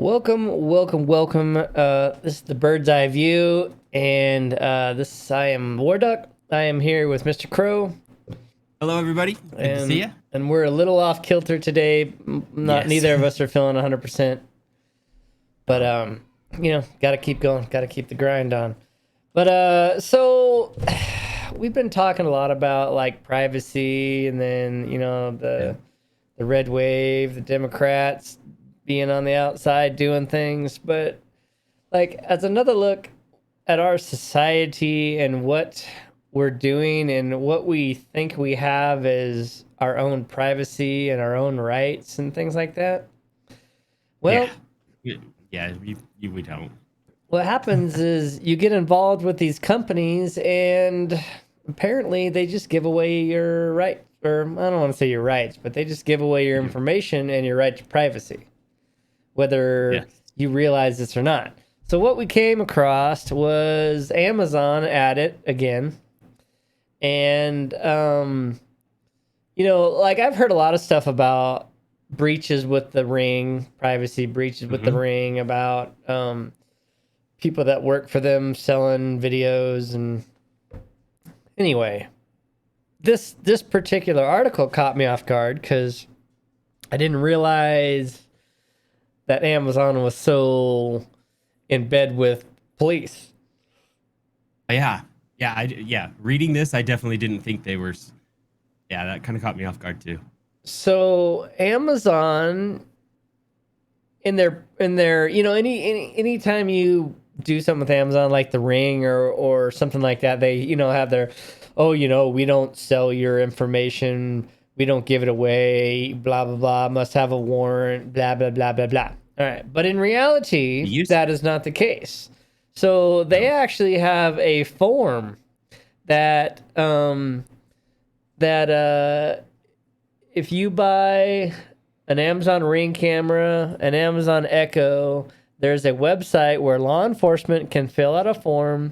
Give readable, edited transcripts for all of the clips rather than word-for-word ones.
Welcome. This is the Bird's Eye View, and I am Warduck. I am here with Mr. Crow, Hello, everybody. Good to see you. and we're a little off kilter today. Neither of us are feeling 100%, but gotta keep going, gotta keep the grind on. But so we've been talking a lot about like privacy, and then the red wave, the Democrats being on the outside doing things, but like as another look at our society and what we're doing and what we think we have as our own privacy and our own rights and things like that. Well, we don't. what happens is you get involved with these companies and apparently they just give away your right, or I don't want to say your rights, but they just give away your information and your right to privacy, whether you realize this or not. So what we came across was Amazon at it again. And, like I've heard a lot of stuff about breaches with the Ring, privacy breaches with the Ring, about people that work for them selling videos. And anyway, this particular article caught me off guard because I didn't realize that Amazon was so in bed with police. Yeah. Reading this, I definitely didn't think they were. Yeah, that kind of caught me off guard too. So Amazon, in their anytime you do something with Amazon, like the Ring or something like that, they have their, we don't sell your information. We don't give it away, blah, blah, blah, must have a warrant, blah, blah, blah, blah, blah. All right. But in reality, that is not the case. So they actually have a form that if you buy an Amazon Ring camera, an Amazon Echo, there's a website where law enforcement can fill out a form,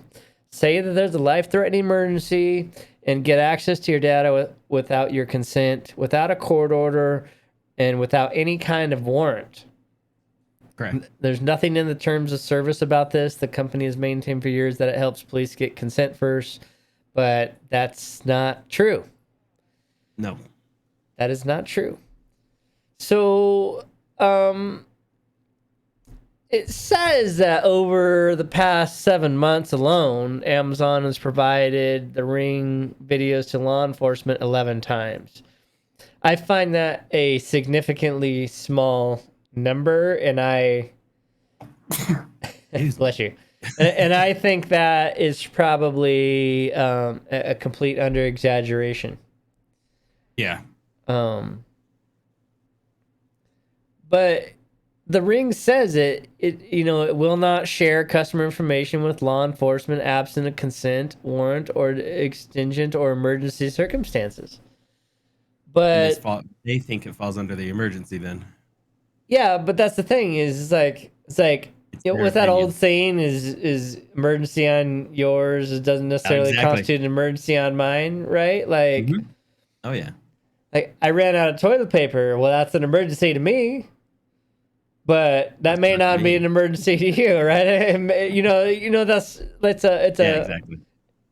say that there's a life-threatening emergency, and get access to your data without your consent, without a court order, and without any kind of warrant. Correct. There's nothing in the terms of service about this. The company has maintained for years that it helps police get consent first, but that's not true. No. That is not true. So, it says that over the past 7 months alone, Amazon has provided the Ring videos to law enforcement 11 times. I find that a significantly small number, and I bless you. And I think that is probably a complete under exaggeration. Yeah. But the Ring says it will not share customer information with law enforcement absent a consent, warrant, or extingent or emergency circumstances. But they think it falls under the emergency then. Yeah, but that's the thing is it's like with that old saying is emergency on yours, it doesn't necessarily constitute an emergency on mine, right? Like, oh yeah, like I ran out of toilet paper. Well, that's an emergency to me. But that may not be an emergency to you, right? Exactly.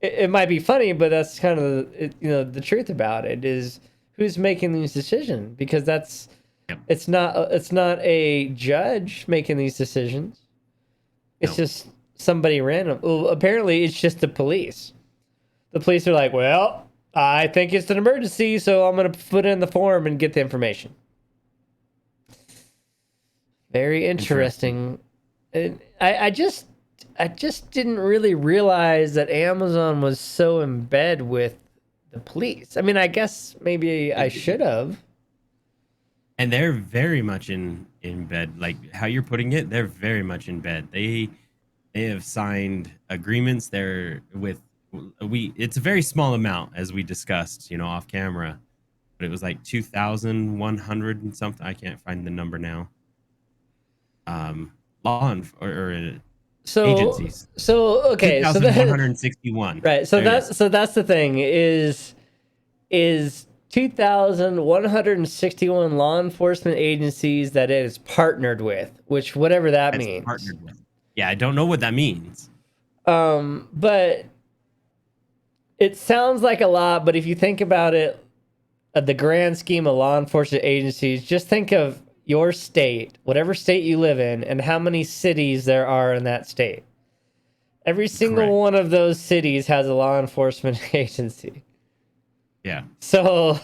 It might be funny, but that's kind of the truth about it is who's making these decisions, because it's not a judge making these decisions. It's just somebody random. Well, apparently it's just the police. The police are like, well, I think it's an emergency, so I'm going to put in the form and get the information. Very interesting. I just didn't really realize that Amazon was so in bed with the police. I mean, I guess maybe I should have. And they're very much in bed. Like how you're putting it, they're very much in bed. They have signed agreements there with it's a very small amount, as we discussed, ff camera. But it was like 2,100 and something. I can't find the number now. Agencies. So okay, so 161. Right. So that's the thing is 2,161 law enforcement agencies that it is partnered with, which whatever that It's means. partnered with. Yeah, I don't know what that means. But it sounds like a lot, but if you think about it, the grand scheme of law enforcement agencies, just think of your state, whatever state you live in, and how many cities there are in that state. Every single Correct. one of those cities has a law enforcement agency. Yeah. So,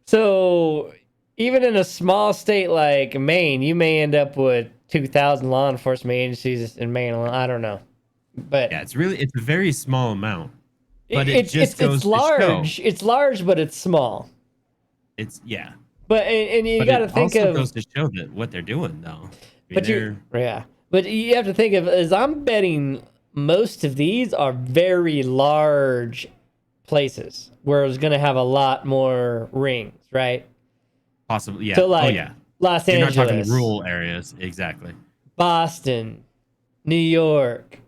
so even in a small state like Maine, you may end up with 2,000 law enforcement agencies in Maine. I don't know, but Yeah, it's a very small amount. But it just goes it's to large. show. It's large, but it's small. It's yeah. But and you But got to it think also of. goes to show that what they're doing, though. I mean, But but you have to think of, as I'm betting most of these are very large places where it's going to have a lot more rings, right? possibly, yeah. So like Oh yeah. Los You're not Angeles, talking rural areas, exactly. Boston, New York,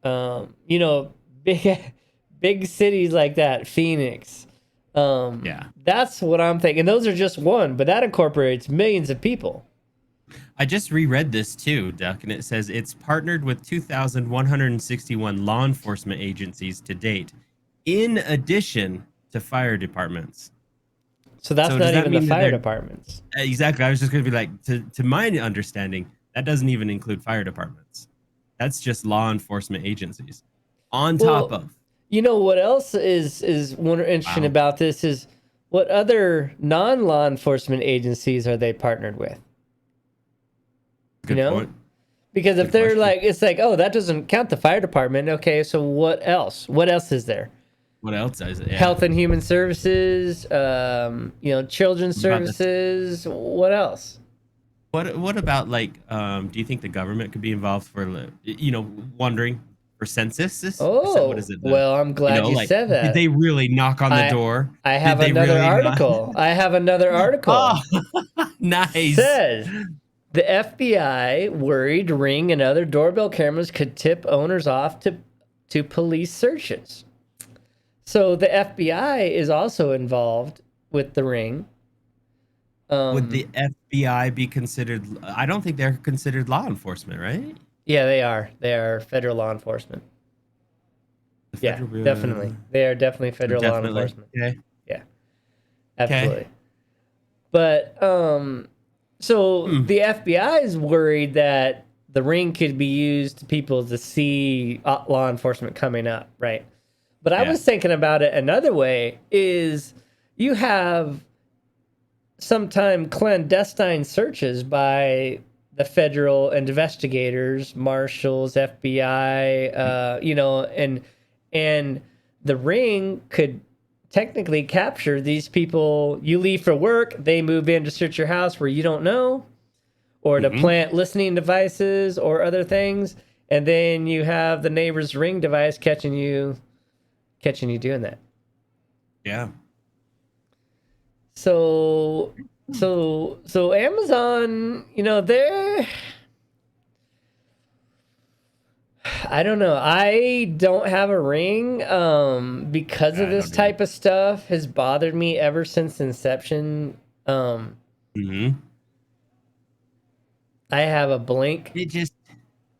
you know, big cities like that, Phoenix. Yeah. That's what I'm thinking. Those are just one, but that incorporates millions of people. I just reread this too, Duck, and it says it's partnered with 2,161 law enforcement agencies to date, in addition to fire departments. So that's So not does that even the mean that fire they're departments. exactly? I was just going to be like, to my understanding, that doesn't even include fire departments. That's just law enforcement agencies. On top Well, of, you know what else is one interesting wow, about this is what other non-law enforcement agencies are they partnered with? good point. Because if Good they're question. like, it's like, oh, that doesn't count the fire department. Okay, so what else? What else is there? What else is it? Yeah. Health and Human Services, children's What about this? services. What else? What about like do you think the government could be involved for wondering for census? Oh, What is it? well, I'm glad you Like said did that. they really knock on the I door? I have Did they another really not? article. I have another article. Oh, nice. Says the FBI worried Ring and other doorbell cameras could tip owners off to police searches. So the FBI is also involved with the Ring. Would the FBI be considered? I don't think they're considered law enforcement, right? Yeah, they are. They are federal law enforcement. The Yeah, federal, definitely. They are definitely federal law definitely. enforcement. Okay. Yeah, absolutely. But so the FBI is worried that the Ring could be used to people to see law enforcement coming up, right? But I was thinking about it another way is you have sometime clandestine searches by the federal investigators, marshals, FBI, and the Ring could technically capture these people. You leave for work, they move in to search your house where you don't know, or to plant listening devices or other things, and then you have the neighbor's Ring device catching you doing that. Yeah. So Amazon, they're, I don't know. I don't have a Ring because of this type of stuff has bothered me ever since inception. I have a Blink,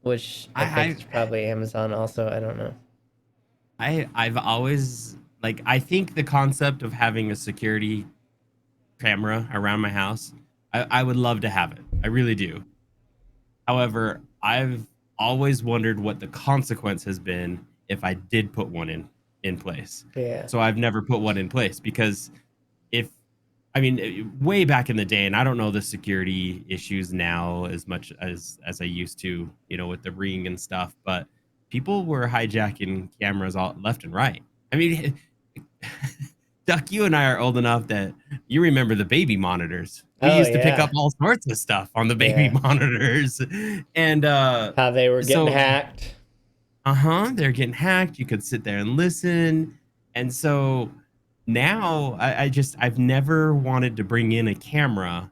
which I think is probably Amazon also. I don't know. I've always I think the concept of having a security camera around my house, I would love to have it. I really do. However, I've always wondered what the consequence has been if I did put one in place. Yeah. So I've never put one in place because way back in the day, and I don't know the security issues now as much as I used to, with the Ring and stuff, but people were hijacking cameras all left and right. I mean, Duck, you and I are old enough that you remember the baby monitors. We used to pick up all sorts of stuff on the baby monitors, and how they were getting hacked. They're getting hacked. You could sit there and listen, and so now I've never wanted to bring in a camera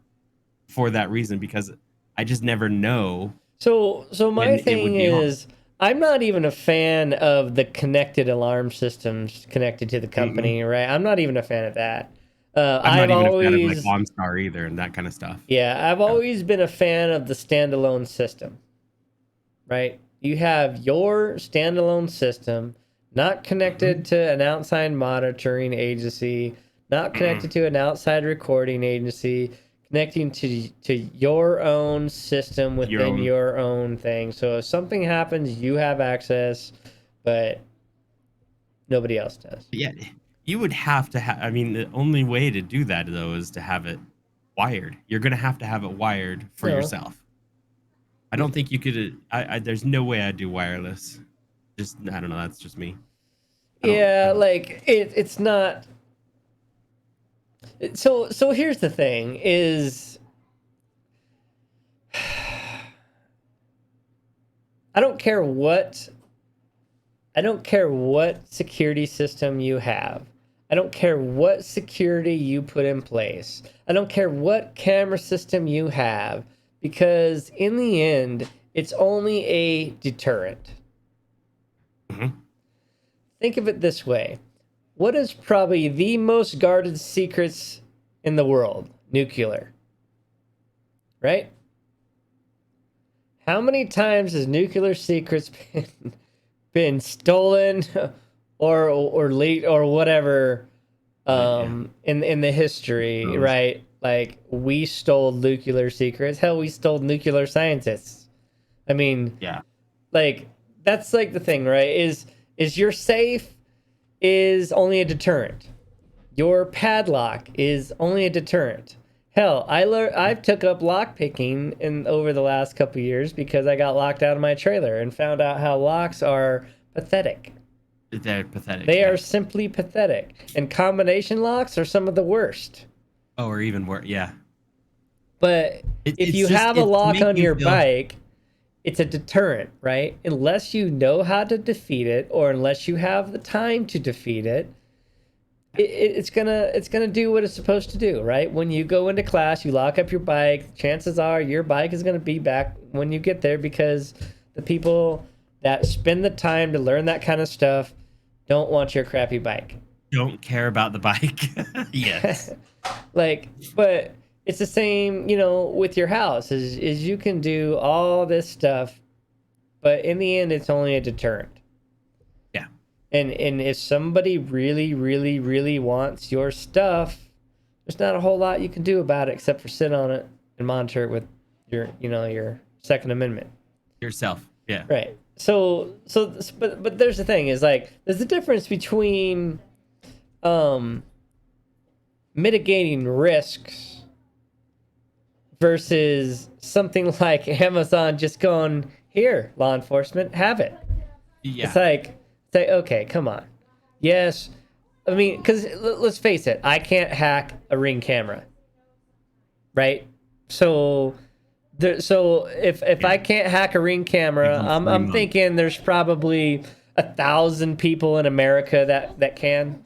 for that reason because I just never know. So my thing is, I'm not even a fan of the connected alarm systems connected to the company, right? I'm not even a fan of that. I'm not I've even a fan of like always, OnStar either and that kind of stuff. yeah, I've always been a fan of the standalone system, right? You have your standalone system, not connected to an outside monitoring agency, not connected to an outside recording agency, connecting to your own system within your own thing. So if something happens, you have access, but nobody else does. Yeah, you would have to have. I mean, the only way to do that though is to have it wired. You're gonna have to have it wired for No. yourself. I don't think you could. There's no way I'd do wireless. Just I don't know. That's just me. Yeah, like it's not. So here's the thing: is I don't care what security system you have. I don't care what security you put in place. I don't care what camera system you have, because in the end, it's only a deterrent. Mm-hmm. Think of it this way. What is probably the most guarded secrets in the world? Nuclear. Right? How many times has nuclear secrets been stolen or leaked or whatever in the history, right? Like we stole nuclear secrets. Hell, we stole nuclear scientists. I mean, yeah. Like that's like the thing, right? Is your safe is only a deterrent. Your padlock is only a deterrent. Hell, I've took up lock picking over the last couple of years because I got locked out of my trailer and found out how locks are pathetic. They're pathetic. They are simply pathetic. And combination locks are some of the worst. Oh, or even worse, yeah. But if you have a lock on your bike, it's a deterrent, right? Unless you know how to defeat it, or unless you have the time to defeat it, it's gonna do what it's supposed to do, right? When you go into class, you lock up your bike. Chances are your bike is gonna be back when you get there, because the people that spend the time to learn that kind of stuff don't want your crappy bike. Don't care about the bike. Yes. But it's the same, with your house. Is you can do all this stuff, but in the end, it's only a deterrent. Yeah. And if somebody really, really, really wants your stuff, there's not a whole lot you can do about it except for sit on it and monitor it with your Second Amendment. Yourself. Yeah. Right. But there's the thing is there's a difference between mitigating risks versus something like Amazon just going, here, law enforcement, have it. Yeah. It's like, okay, come on. Yes. I mean, because let's face it, I can't hack a Ring camera. Right? So if I can't hack a Ring camera, I'm thinking there's probably 1,000 people in America that can.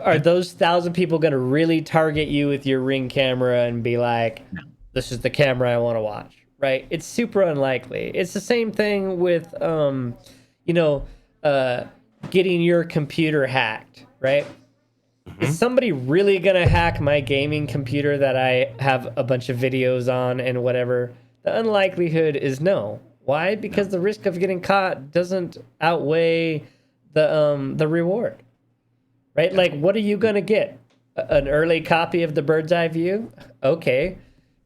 Are those 1,000 people going to really target you with your Ring camera and be like, no, this is the camera I want to watch, right? It's super unlikely. It's the same thing with, getting your computer hacked, right? Mm-hmm. Is somebody really going to hack my gaming computer that I have a bunch of videos on and whatever? The unlikelihood is no. Why? Because the risk of getting caught doesn't outweigh the reward. Right? Like, what are you going to get? An early copy of the Bird's Eye View? Okay.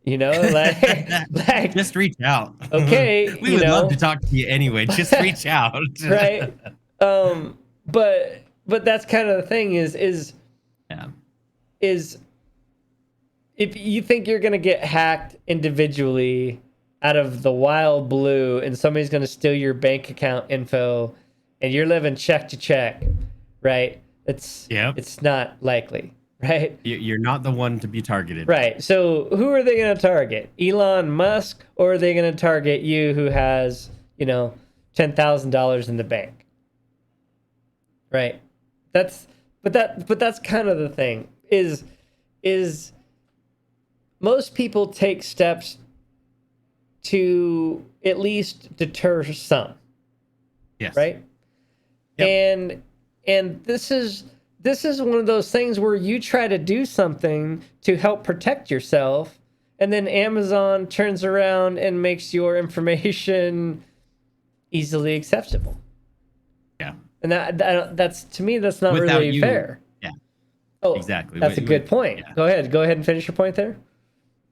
Like just reach out. Okay. We would love to talk to you anyway. Just reach out. Right. But that's kind of the thing is if you think you're going to get hacked individually out of the wild blue and somebody's going to steal your bank account info and you're living check to check, right? It's not likely, right? You're not the one to be targeted. Right. So who are they going to target? Elon Musk, or are they going to target you who has, $10,000 in the bank? Right. But that's kind of the thing is most people take steps to at least deter some, Yes. right? Yep. And this is one of those things where you try to do something to help protect yourself, and then Amazon turns around and makes your information easily accessible. Yeah. And that's, to me, that's not Without really you, fair. yeah, Oh, exactly. that's a good point. Yeah. Go ahead and finish your point there.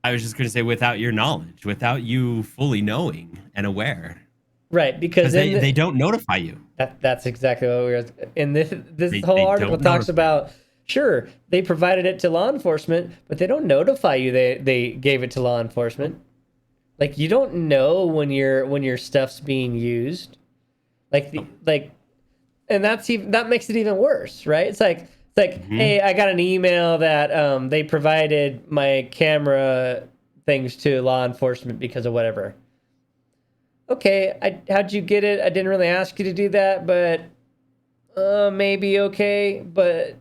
I was just going to say, without your knowledge, without you fully knowing and aware, Right, because they don't notify you. That's exactly what we were in this They whole article don't talks notify about. Sure, they provided it to law enforcement, but they don't notify you they gave it to law enforcement. Like, you don't know when your stuff's being used. Like, and that makes it even worse, right? It's like hey, I got an email that they provided my camera things to law enforcement because of whatever. Okay, how'd you get it? I didn't really ask you to do that, but maybe okay, but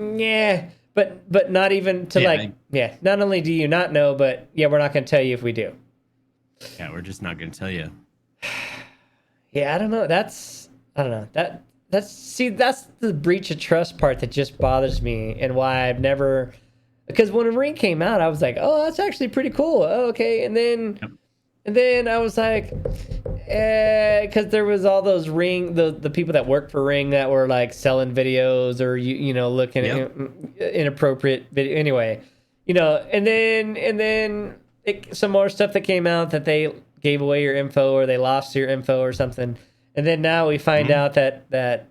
yeah, but not even to not only do you not know, but yeah, we're not going to tell you if we do. Yeah, we're just not going to tell you. Yeah, I don't know. I don't know. That's the breach of trust part that just bothers me, and why I've never, because when Ring came out, I was like, oh, that's actually pretty cool. Oh, okay, and then I was like, because there was all those Ring, the people that worked for Ring that were like selling videos or looking at inappropriate video anyway, and then some more stuff that came out that they gave away your info or they lost your info or something, and then now we find out that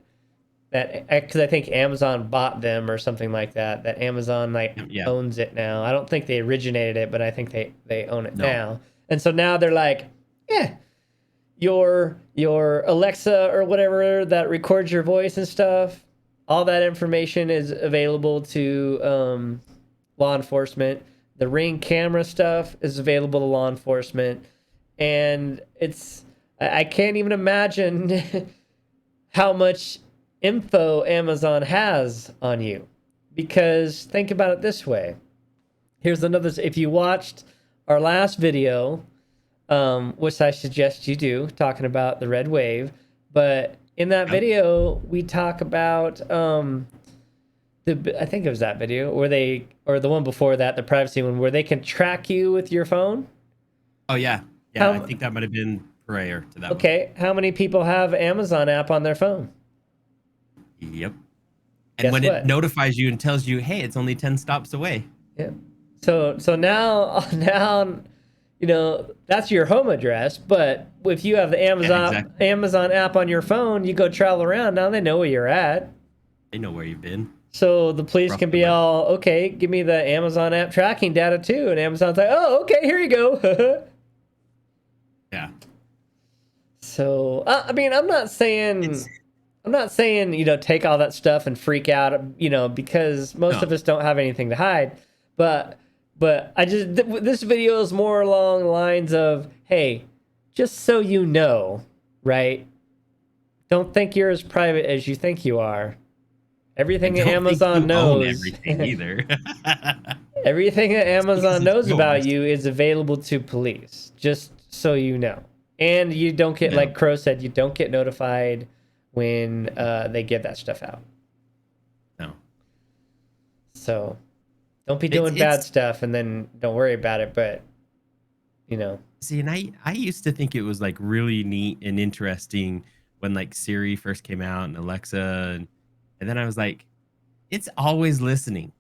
because I think Amazon bought them or something like that. That Amazon owns it now. I don't think they originated it, but I think they own it now. And so now they're like, yeah, your Alexa or whatever that records your voice and stuff, all that information is available to law enforcement. The Ring camera stuff is available to law enforcement. And I can't even imagine how much info Amazon has on you. Because think about it this way. Here's another, if you watched our last video, which I suggest you do, talking about the red wave, but in that video we talk about I think it was that video or the one before that, the privacy one, where they can track you with your phone. Oh yeah, I think that might have been prior to that. Okay, how many people have Amazon app on their phone? Yep. And when it notifies you and tells you, hey, it's only 10 stops away. Yeah. So now that's your home address, but if you have the Amazon app on your phone, you go travel around, now they know where you're at. They know where you've been. So the police can be all, okay, give me the Amazon app tracking data too, and Amazon's like, oh, okay, here you go. Yeah. So I mean, I'm not saying take all that stuff and freak out, because most of us don't have anything to hide, but this video is more along the lines of, hey, just so you know, right? Don't think you're as private as you think you are. Everything that Amazon knows, everything either. Everything that Amazon knows about you is available to police, just so you know. And you don't get, like Crow said, you don't get notified when they give that stuff out. No. So don't be doing bad stuff and then don't worry about it, but See, and I used to think it was like really neat and interesting when like Siri first came out and Alexa, and then I was like, it's always listening.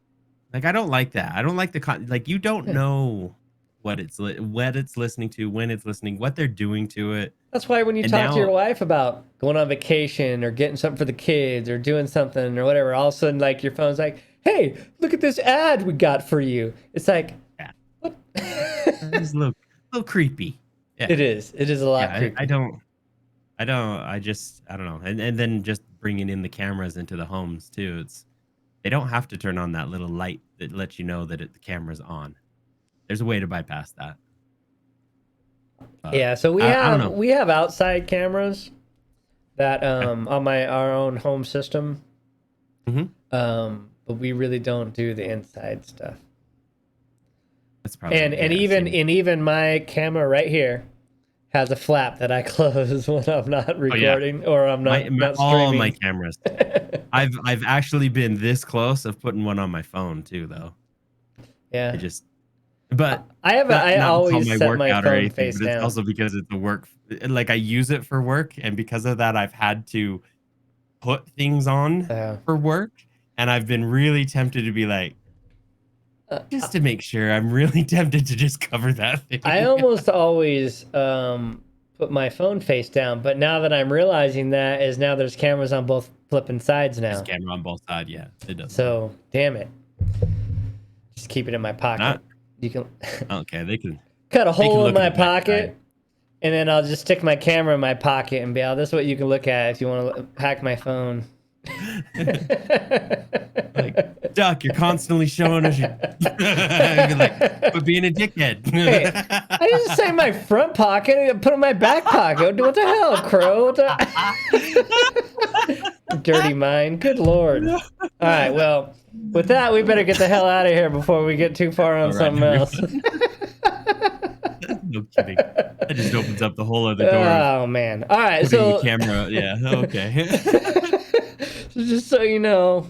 Like, I don't like that. I don't like like, you don't know what it's listening to, when it's listening, what they're doing to it. That's why when you talk to your wife about going on vacation or getting something for the kids or doing something or whatever, all of a sudden, like, your phone's like, hey, look at this ad we got for you. It's like, what? It's a little creepy. Yeah. It is a lot creepy. I don't know. And then just bringing in the cameras into the homes too. They don't have to turn on that little light that lets you know that the camera's on. There's a way to bypass that. Yeah, so we have outside cameras that on our own home system. Mm-hmm. But we really don't do the inside stuff. that's probably and even my camera right here has a flap that I close when I'm not recording or I'm not not all streaming. my cameras. I've actually been this close of putting one on my phone too, though. Yeah. But I always set my phone anything, face but it's down. also because it's a work. Like I use it for work, and because of that, I've had to put things on for work, and I've been really tempted to be like, just to make sure. I'm really tempted to just cover that thing. I almost always put my phone face down, but now that I'm realizing that is now there's cameras on both flipping sides now. There's camera on both sides, yeah. It does. So damn it. Just keep it in my pocket. You can okay, they can cut a hole in my pocket, and then I'll just stick my camera in my pocket and be like, this is what you can look at if you want to hack my phone. Like, Duck, you're constantly showing us your like, but being a dickhead. Hey, I didn't say my front pocket. I put it in my back pocket. What the hell, Crow? Dirty mind. Good Lord. All right, well, with that, we better get the hell out of here before we get too far on something else. No kidding. That just opens up the whole other door. Oh, man. All right, so... the camera, yeah, okay. So just so you know,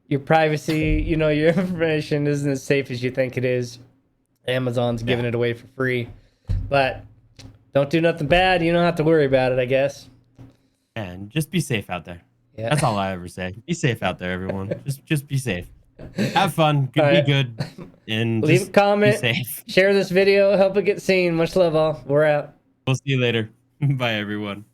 your privacy, your information isn't as safe as you think it is. Amazon's giving it away for free. But don't do nothing bad. You don't have to worry about it, I guess. And just be safe out there. Yeah. That's all I ever say. Be safe out there, everyone. Just be safe. Have fun. Be good. And leave a comment. Be safe. Share this video. Help it get seen. Much love, all. We're out. We'll see you later. Bye, everyone.